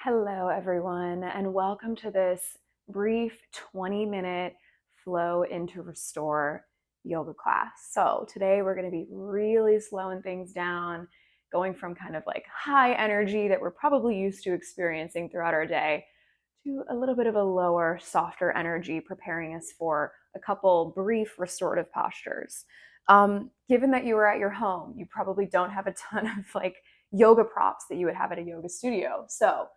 Hello, everyone, and welcome to this brief 20-minute flow into restore yoga class. So today we're going to be really slowing things down, going from kind of like high energy that we're probably used to experiencing throughout our day to a little bit of a lower, softer energy, preparing us for a couple brief restorative postures. Given that you are at your home, you probably don't have a ton of like yoga props that you would have at a yoga studio. So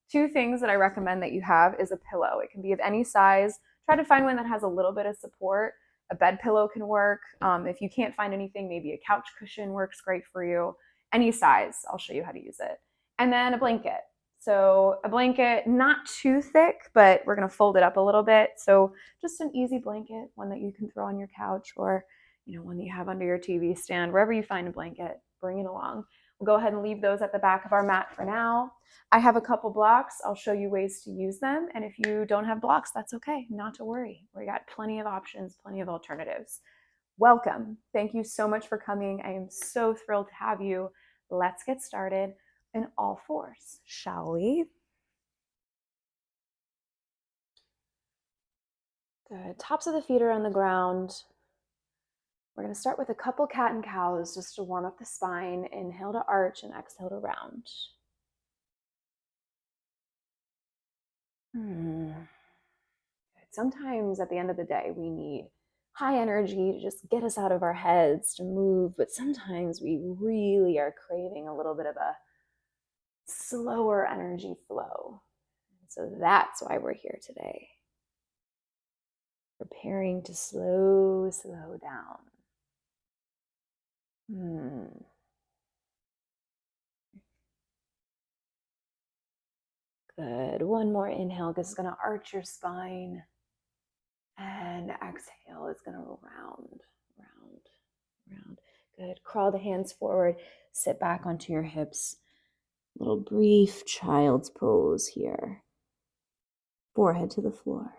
two things that I recommend that you have is a pillow. It can be of any size. Try to find one that has a little bit of support. A bed pillow can work. If you can't find anything, maybe a couch cushion works great for you. Any size, I'll show you how to use it. And then a blanket. So a blanket, not too thick, but we're gonna fold it up a little bit. So just an easy blanket, one that you can throw on your couch or one that you have under your TV stand, wherever you find a blanket, bring it along. We'll go ahead and leave those at the back of our mat for now. I have a couple blocks. I'll show you ways to use them. And if you don't have blocks, that's okay. Not to worry. We got plenty of options, plenty of alternatives. Welcome. Thank you so much for coming. I am so thrilled to have you. Let's get started in all fours, shall we? Good. Tops of the feet are on the ground. We're going to start with a couple cat and cows just to warm up the spine. Inhale to arch and exhale to round. Sometimes at the end of the day, we need high energy to just get us out of our heads, to move, but sometimes we really are craving a little bit of a slower energy flow. So that's why we're here today. Preparing to slow down. Good. One more inhale, because it's going to arch your spine. And exhale is going to round. Good. Crawl the hands forward. Sit back onto your hips. Little brief child's pose here. Forehead to the floor.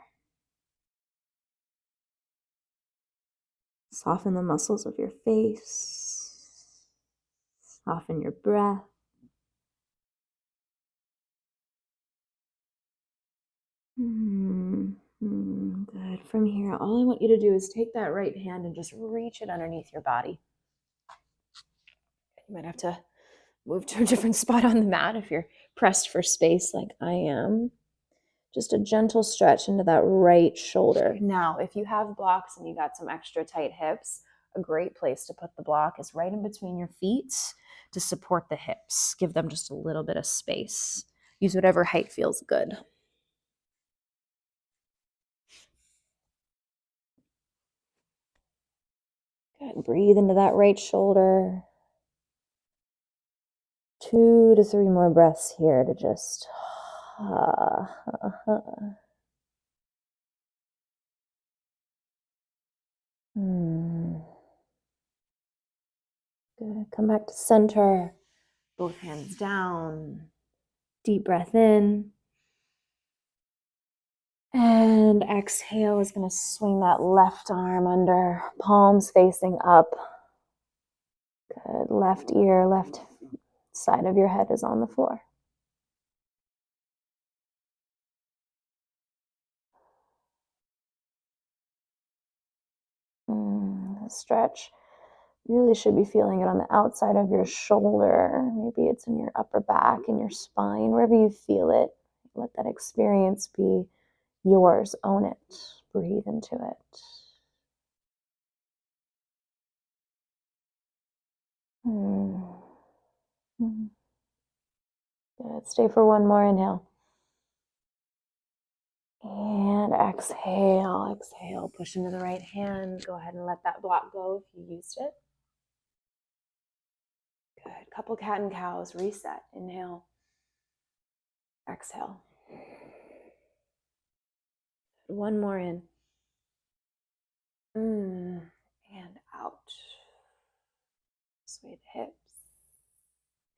Soften the muscles of your face. Soften your breath. Good. From here, all I want you to do is take that right hand and just reach it underneath your body. You might have to move to a different spot on the mat if you're pressed for space like I am. Just a gentle stretch into that right shoulder. Now, if you have blocks and you got some extra tight hips, a great place to put the block is right in between your feet to support the hips. Give them just a little bit of space. Use whatever height feels good. Good. Breathe into that right shoulder. 2 to 3 more breaths here to just Good. Come back to center. Both hands down. Deep breath in. And exhale is going to swing that left arm under, palms facing up. Good. Left ear, left side of your head is on the floor. Stretch. Really should be feeling it on the outside of your shoulder. Maybe it's in your upper back, in your spine, wherever you feel it. Let that experience be yours. Own it. Breathe into it. Good. Stay for one more inhale. And exhale, exhale. Push into the right hand. Go ahead and let that block go if you used it. Good. Couple cat and cows. Reset. Inhale. Exhale. One more in. And out. Sway the hips.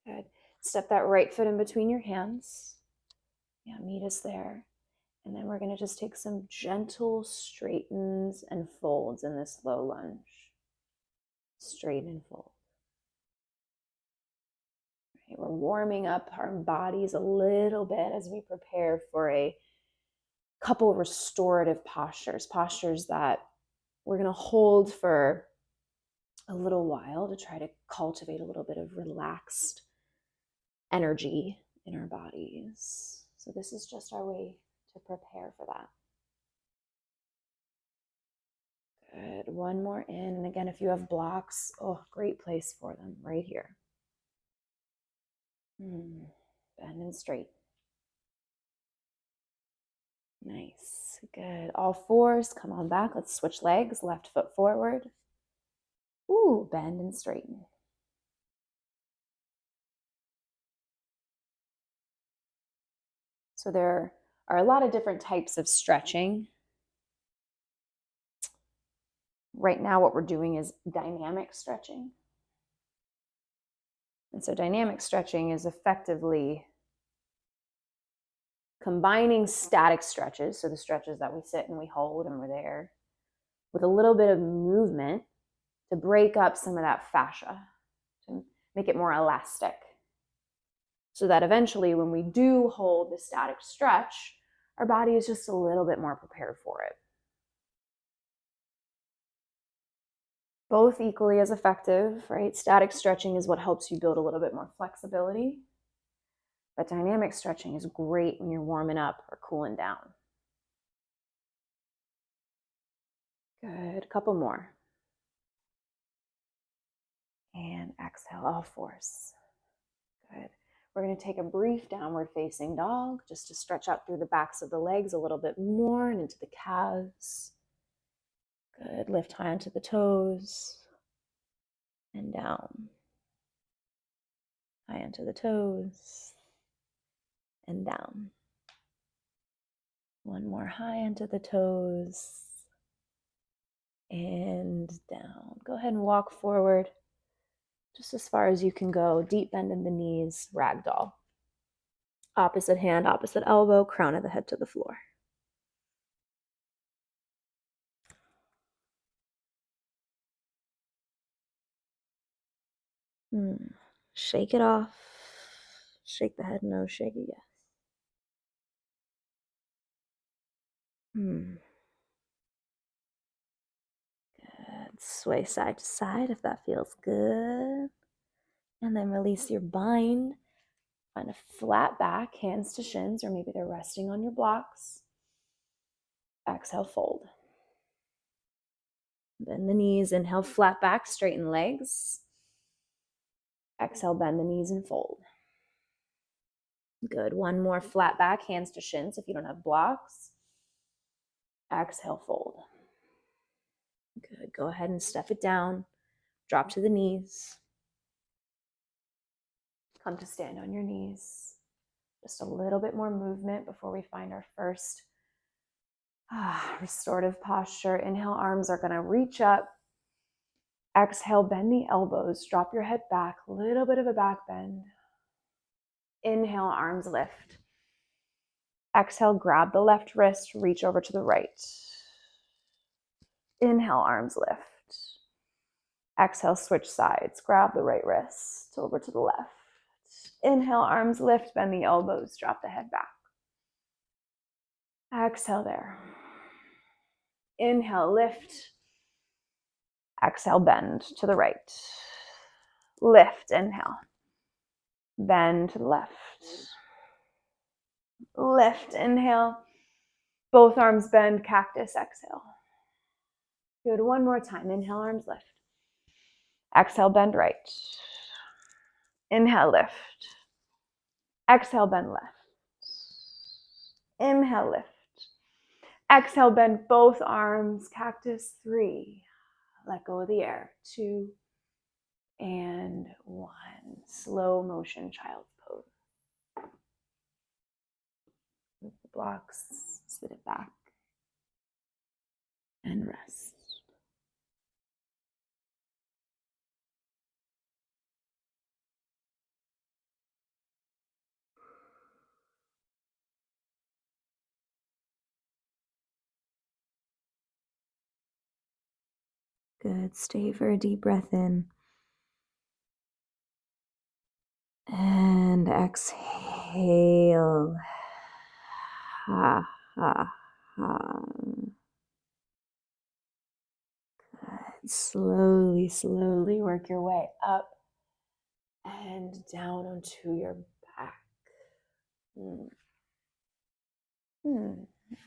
Good. Step that right foot in between your hands. Yeah, meet us there. And then we're going to just take some gentle straightens and folds in this low lunge. Straighten and fold. Okay, we're warming up our bodies a little bit as we prepare for a couple restorative postures that we're going to hold for a little while to try to cultivate a little bit of relaxed energy in our bodies. So this is just our way to prepare for that. Good. One more in. And again, if you have blocks, great place for them right here. Bend and straight. Nice. Good. All fours, come on back. Let's switch legs. Left foot forward. Ooh, bend and straighten. So there are a lot of different types of stretching. Right now, what we're doing is dynamic stretching. And so dynamic stretching is effectively combining static stretches, so the stretches that we sit and we hold and we're there, with a little bit of movement to break up some of that fascia, to make it more elastic. So that eventually when we do hold the static stretch, our body is just a little bit more prepared for it. Both equally as effective, right? Static stretching is what helps you build a little bit more flexibility. But dynamic stretching is great when you're warming up or cooling down. Good, a couple more. And exhale, all fours. Good. We're going to take a brief downward facing dog just to stretch out through the backs of the legs a little bit more and into the calves. Good. Lift high onto the toes and down. High onto the toes and down. One more high onto the toes and down. Go ahead and walk forward just as far as you can go. Deep bend in the knees, ragdoll. Opposite hand, opposite elbow, crown of the head to the floor. Shake it off. Shake the head, no, shake it, yes. Good. Sway side to side if that feels good. And then release your bind. Find a flat back, hands to shins, or maybe they're resting on your blocks. Exhale, fold. Bend the knees, inhale, flat back, straighten legs. Exhale, bend the knees and fold. Good. One more flat back, hands to shins if you don't have blocks. Exhale, fold. Good. Go ahead and step it down. Drop to the knees. Come to stand on your knees. Just a little bit more movement before we find our first restorative posture. Inhale, arms are going to reach up. Exhale, bend the elbows. Drop your head back. A little bit of a back bend. Inhale, arms lift. Exhale, grab the left wrist, reach over to the right. Inhale, arms lift. Exhale, switch sides. Grab the right wrist over to the left. Inhale, arms lift, bend the elbows, drop the head back. Exhale there. Inhale, lift. Exhale, bend to the right. Lift, inhale. Bend to the left. Lift, inhale. Both arms bend, cactus, exhale. Good, one more time. Inhale, arms lift. Exhale, bend right. Inhale, lift. Exhale, bend left. Inhale, lift. Exhale, bend both arms, cactus, 3. Let go of the air, 2 and 1. Slow motion child's pose. Move the blocks, sit it back, and rest. Good. Stay for a deep breath in. And exhale. Ha, ha, ha. Good. Slowly, slowly work your way up and down onto your back.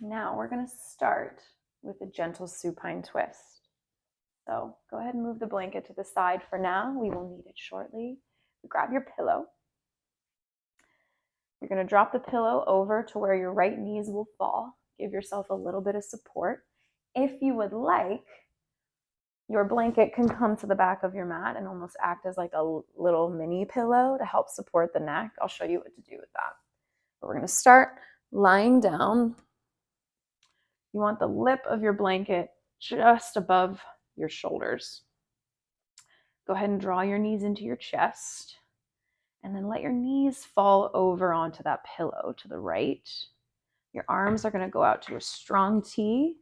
Now we're going to start with a gentle supine twist. So go ahead and move the blanket to the side for now. We will need it shortly. Grab your pillow. You're going to drop the pillow over to where your right knees will fall. Give yourself a little bit of support. If you would like, your blanket can come to the back of your mat and almost act as like a little mini pillow to help support the neck. I'll show you what to do with that. But we're going to start lying down. You want the lip of your blanket just above your shoulders. Go ahead and draw your knees into your chest, and then let your knees fall over onto that pillow to the right. Your arms are going to go out to a strong T,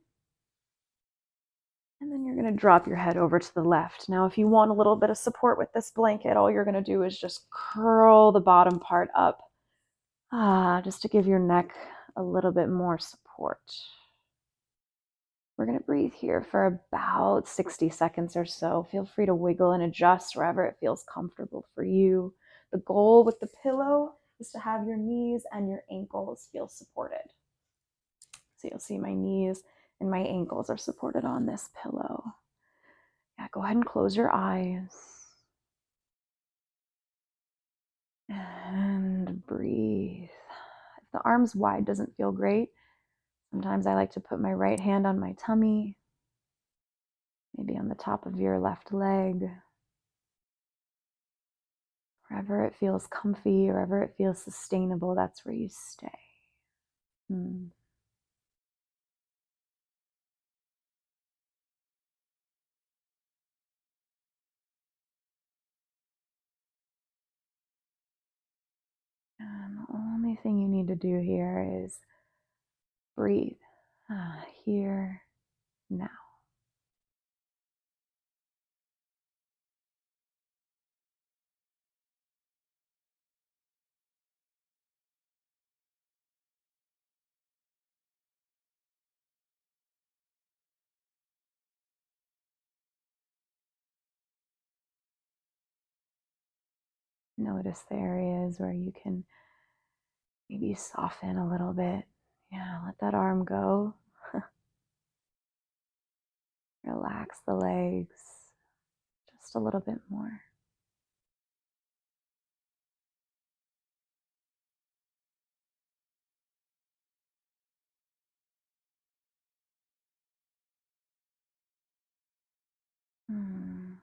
and then you're going to drop your head over to the left. Now, if you want a little bit of support with this blanket, all you're going to do is just curl the bottom part up, just to give your neck a little bit more support. We're going to breathe here for about 60 seconds or so. Feel free to wiggle and adjust wherever it feels comfortable for you. The goal with the pillow is to have your knees and your ankles feel supported. So you'll see my knees and my ankles are supported on this pillow. Yeah, go ahead and close your eyes. And breathe. If the arms wide doesn't feel great, sometimes I like to put my right hand on my tummy, maybe on the top of your left leg. Wherever it feels comfy, wherever it feels sustainable, that's where you stay. And the only thing you need to do here is breathe. Here, now. Notice the areas where you can maybe soften a little bit. Yeah, let that arm go. Relax the legs just a little bit more. And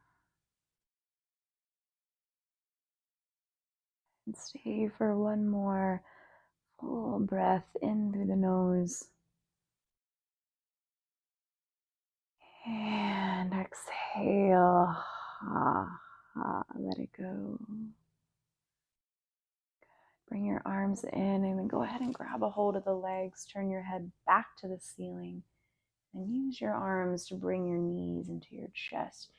stay for one more full breath in through the nose. And exhale. Let it go. Bring your arms in and then go ahead and grab a hold of the legs. Turn your head back to the ceiling and use your arms to bring your knees into your chest.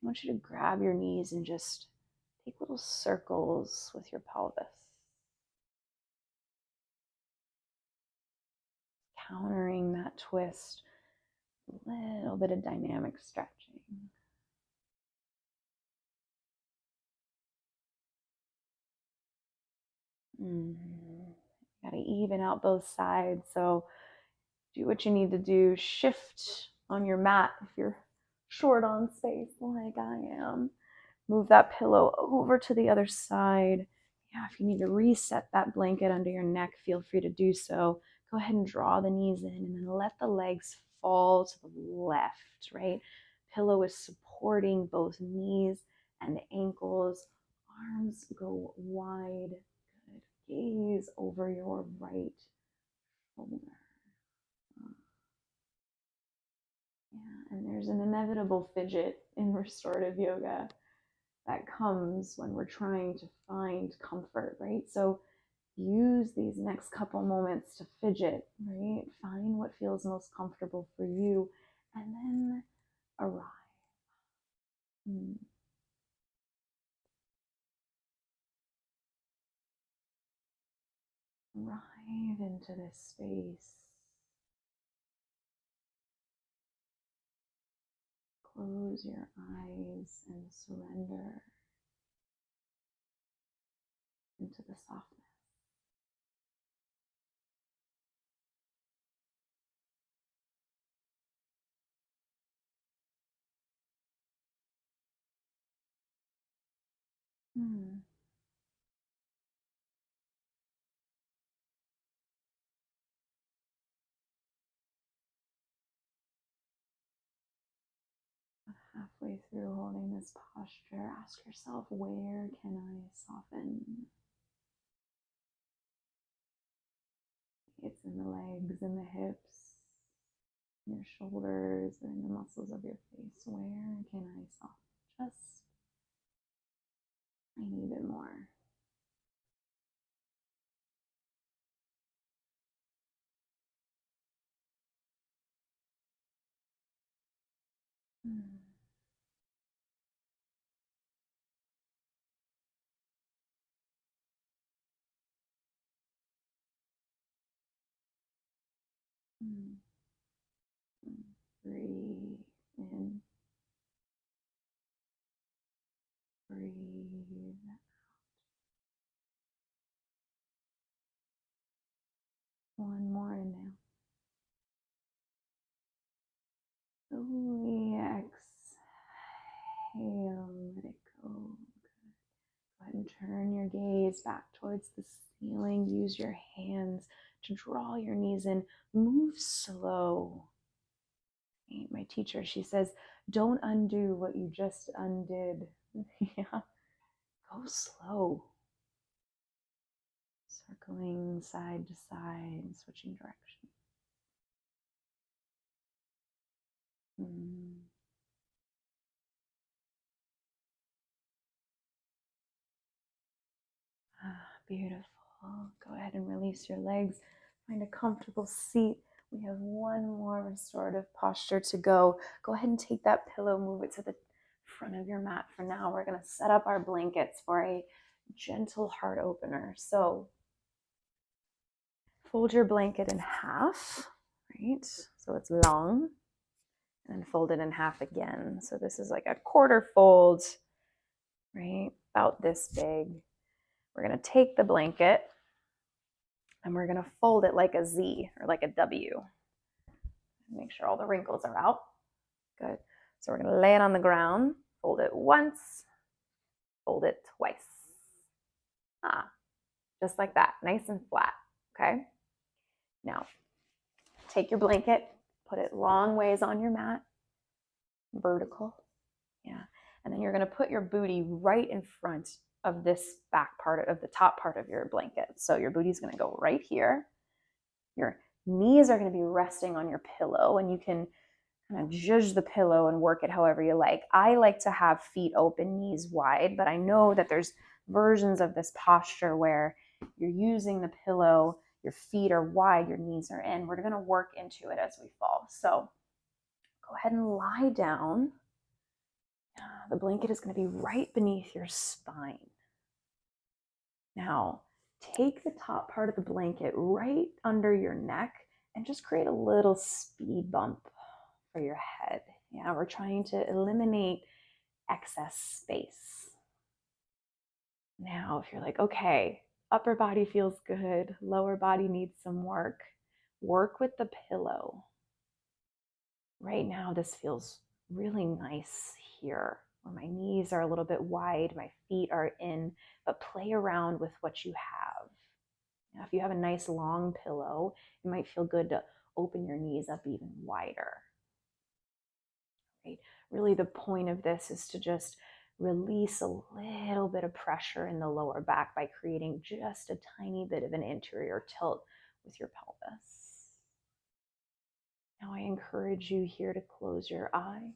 I want you to grab your knees and just take little circles with your pelvis, countering that twist. A little bit of dynamic stretching. Got to even out both sides. So do what you need to do. Shift on your mat if you're short on space like I am. Move that pillow over to the other side. Yeah, if you need to reset that blanket under your neck, feel free to do so. Go ahead and draw the knees in and then let the legs fall to the left, right? Pillow is supporting both knees and ankles. Arms go wide. Good. Gaze over your right shoulder. Yeah, and there's an inevitable fidget in restorative yoga that comes when we're trying to find comfort, right? So use these next couple moments to fidget, right? Find what feels most comfortable for you and then arrive. right into this space. Close your eyes and surrender into the softness. Hmm. Halfway through holding this posture, ask yourself, where can I soften? It's in the legs and the hips, your shoulders, or in the muscles of your face. Where can I soften? Just a tiny bit more. Hmm. Hmm. Breathe in, breathe out. One more inhale. Slowly exhale, let it go. Go ahead and turn your gaze back towards the ceiling. Use your hands to draw your knees in. Move slow. My teacher, she says, don't undo what you just undid. Yeah, go slow. Circling side to side, switching direction. Mm. Beautiful. Go ahead and release your legs. Find a comfortable seat. We have one more restorative posture to go. Go ahead and take that pillow, move it to the front of your mat for now. We're going to set up our blankets for a gentle heart opener. So fold your blanket in half, right? So it's long, and then fold it in half again. So this is like a quarter fold, right? About this big. We're going to take the blanket and we're going to fold it like a Z or like a W. Make sure all the wrinkles are out. Good. So we're going to lay it on the ground, fold it once, fold it twice. Just like that, nice and flat. Okay. Now, take your blanket, put it long ways on your mat, vertical. Yeah. And then you're going to put your booty right in front of this back part of the top part of your blanket. So your booty's going to go right here. Your knees are going to be resting on your pillow, and you can kind of zhuzh the pillow and work it however you like. I like to have feet open, knees wide, but I know that there's versions of this posture where you're using the pillow, your feet are wide, your knees are in. We're going to work into it as we fall. So go ahead and lie down. The blanket is going to be right beneath your spine. Now, take the top part of the blanket right under your neck and just create a little speed bump for your head. Yeah, we're trying to eliminate excess space. Now, if you're like, okay, upper body feels good, lower body needs some work, work with the pillow. Right now, this feels really nice here, where my knees are a little bit wide, my feet are in, but play around with what you have. Now, if you have a nice long pillow, it might feel good to open your knees up even wider. Right? Really, the point of this is to just release a little bit of pressure in the lower back by creating just a tiny bit of an interior tilt with your pelvis. Now I encourage you here to close your eye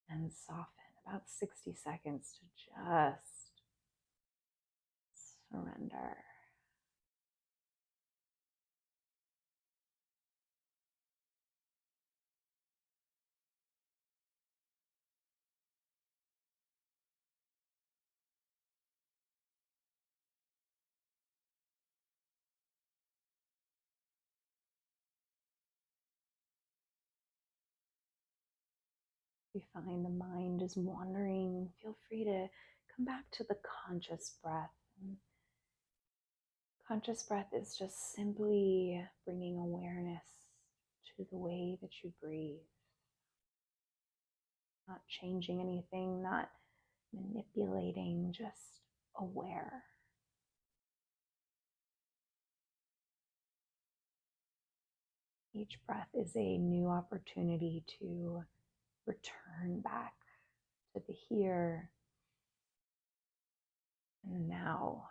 and soften about 60 seconds to just surrender. If you find the mind is wandering, feel free to come back to the conscious breath. Conscious breath is just simply bringing awareness to the way that you breathe. Not changing anything, not manipulating, just aware. Each breath is a new opportunity to return back to the here and now.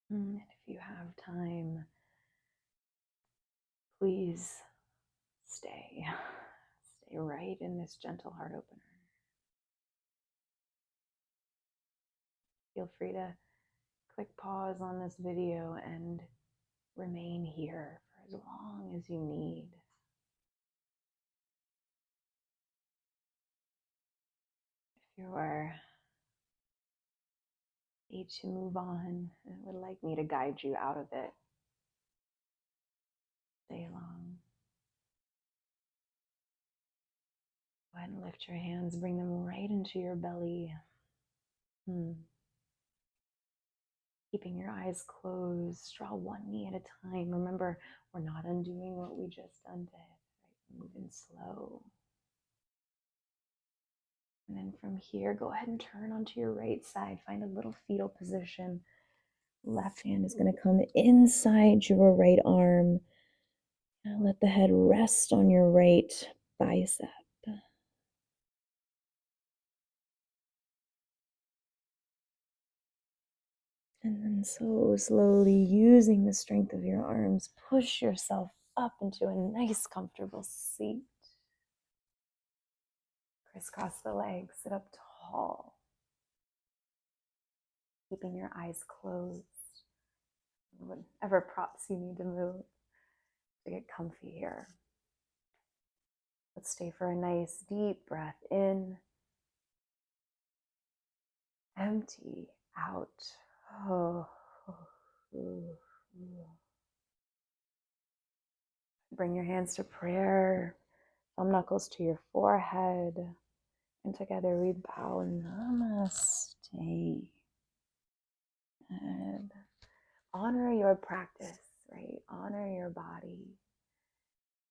And if you have time, please stay. Stay right in this gentle heart opener. Feel free to click pause on this video and remain here for as long as you need. If you are ready to move on and would like me to guide you out of it, stay long. Go ahead and lift your hands, bring them right into your belly. Keeping your eyes closed, draw one knee at a time. Remember, we're not undoing what we just undid. Right? Moving slow. And then from here, go ahead and turn onto your right side. Find a little fetal position. Left hand is going to come inside your right arm. Now let the head rest on your right bicep. And then so slowly, using the strength of your arms, push yourself up into a nice, comfortable seat. Crisscross the legs, sit up tall, keeping your eyes closed. Whatever props you need to move to get comfy here. Let's stay for a nice deep breath in, empty out. Bring your hands to prayer, thumb knuckles to your forehead, and together we bow. Namaste. And honor your practice, right? Honor your body.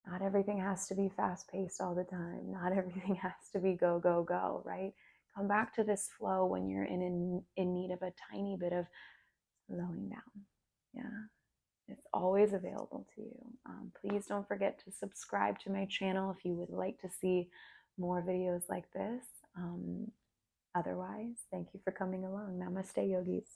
Not everything has to be fast-paced all the time. Not everything has to be go, go, go, right? Come back to this flow when you're in need of a tiny bit of slowing down. Yeah, it's always available to you. Please don't forget to subscribe to my channel if you would like to see more videos like this. Otherwise, thank you for coming along. Namaste, yogis.